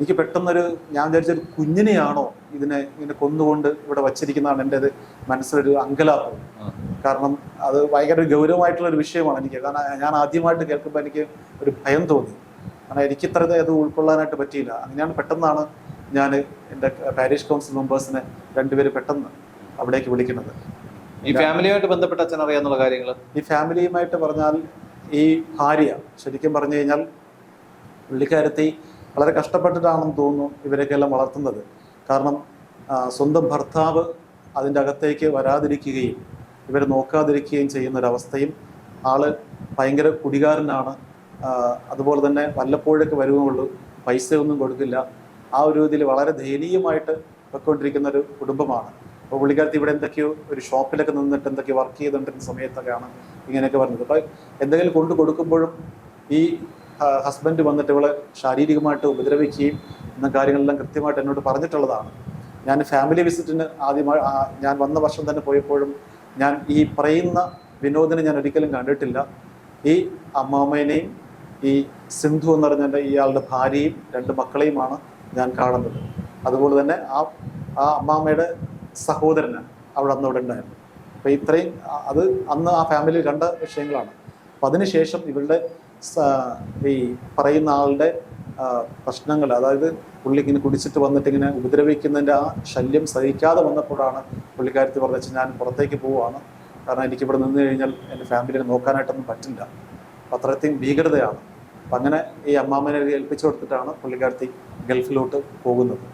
എനിക്ക് പെട്ടെന്നൊരു ഞാൻ വിചാരിച്ചൊരു കുഞ്ഞിനെയാണോ ഇങ്ങനെ കൊന്നുകൊണ്ട് ഇവിടെ വച്ചിരിക്കുന്നതാണ് എൻ്റെ ഒരു മനസ്സിലൊരു അങ്കലാപ്പ്. കാരണം അത് ഭയങ്കര ഗൗരവമായിട്ടുള്ള ഒരു വിഷയമാണ് എനിക്ക്. കാരണം ഞാൻ ആദ്യമായിട്ട് കേൾക്കുമ്പോൾ എനിക്ക് ഒരു ഭയം തോന്നി. കാരണം എനിക്ക് ഇത്ര അത് ഉൾക്കൊള്ളാനായിട്ട് പറ്റിയില്ല. അങ്ങനെയാണ് പെട്ടെന്നാണ് ഞാൻ എൻ്റെ പാരിഷ് കൗൺസിൽ മെമ്പേഴ്സിനെ രണ്ടുപേര് പെട്ടെന്ന് അവിടേക്ക് വിളിക്കുന്നത്. ഈ ഫാമിലിയുമായിട്ട് ബന്ധപ്പെട്ട അച്ഛൻ അറിയാന്നുള്ള കാര്യങ്ങൾ, ഈ ഫാമിലിയുമായിട്ട് പറഞ്ഞാൽ ഈ ഭാര്യ ശരിക്കും പറഞ്ഞു കഴിഞ്ഞാൽ പുള്ളിക്കാരത്തി വളരെ കഷ്ടപ്പെട്ടിട്ടാണെന്ന് തോന്നുന്നു ഇവരൊക്കെ എല്ലാം വളർത്തുന്നത്. കാരണം സ്വന്തം ഭർത്താവ് അതിൻ്റെ അകത്തേക്ക് വരാതിരിക്കുകയും ഇവരെ നോക്കാതിരിക്കുകയും ചെയ്യുന്നൊരവസ്ഥയും, ആള് ഭയങ്കര കുടികാരനാണ്. അതുപോലെ തന്നെ വല്ലപ്പോഴൊക്കെ വരുവുള്ളൂ, പൈസയൊന്നും കൊടുക്കില്ല. ആ ഒരു രീതിയിൽ വളരെ ദയനീയമായിട്ട് പൊയ്ക്കൊണ്ടിരിക്കുന്ന ഒരു കുടുംബമാണ്. അപ്പോൾ പുള്ളിക്കാരത്തി ഇവിടെ എന്തൊക്കെയോ ഒരു ഷോപ്പിലൊക്കെ നിന്നിട്ട് എന്തൊക്കെയോ വർക്ക് ചെയ്തുകൊണ്ടിരുന്ന സമയത്തൊക്കെയാണ് ഇങ്ങനെയൊക്കെ പറഞ്ഞത്. അപ്പോൾ എന്തെങ്കിലും കൊണ്ടു കൊടുക്കുമ്പോഴും ഈ ഹസ്ബൻഡ് വന്നിട്ട് ഇവളെ ശാരീരികമായിട്ട് ഉപദ്രവിക്കുകയും എന്ന കാര്യങ്ങളെല്ലാം കൃത്യമായിട്ട് എന്നോട് പറഞ്ഞിട്ടുള്ളതാണ്. ഞാൻ ഫാമിലി വിസിറ്റിന് ആദ്യമായി ഞാൻ വന്ന വർഷം തന്നെ പോയപ്പോഴും ഞാൻ ഈ പറയുന്ന വിനോദിനെ ഞാൻ ഒരിക്കലും കണ്ടിട്ടില്ല. ഈ അമ്മാമ്മേനെയും ഈ സിന്ധു എന്ന് പറഞ്ഞ ഇയാളുടെ ഭാര്യയും 2 മക്കളെയുമാണ് ഞാൻ കാണുന്നത്. അതുപോലെ തന്നെ ആ അമ്മാമ്മയുടെ സഹോദരന് അവിടെ ഉണ്ടായിരുന്നു. അപ്പോൾ ഇത്രയും അത് അന്ന് ആ ഫാമിലി 2 വിഷയങ്ങളാണ്. അപ്പം അതിനുശേഷം ഇവരുടെ ഈ പറയുന്ന ആളുടെ പ്രശ്നങ്ങൾ, അതായത് പുള്ളി ഇങ്ങനെ കുടിച്ചിട്ട് വന്നിട്ട് ഇങ്ങനെ ഉപദ്രവിക്കുന്നതിൻ്റെ ആ ശല്യം സഹിക്കാതെ വന്നപ്പോഴാണ് പുള്ളിക്കാരത്തി പറഞ്ഞത്, ഞാൻ പുറത്തേക്ക് പോവുകയാണ്, കാരണം എനിക്കിവിടെ നിന്ന് കഴിഞ്ഞാൽ എൻ്റെ ഫാമിലിയെ നോക്കാനായിട്ടൊന്നും പറ്റില്ല. അപ്പം അത്രയും ഭീകരതയാണ്. അപ്പം അങ്ങനെ ഈ അമ്മാമ്മനെ ഏൽപ്പിച്ചു കൊടുത്തിട്ടാണ് പുള്ളിക്കാരത്തി ഗൾഫിലോട്ട് പോകുന്നത്.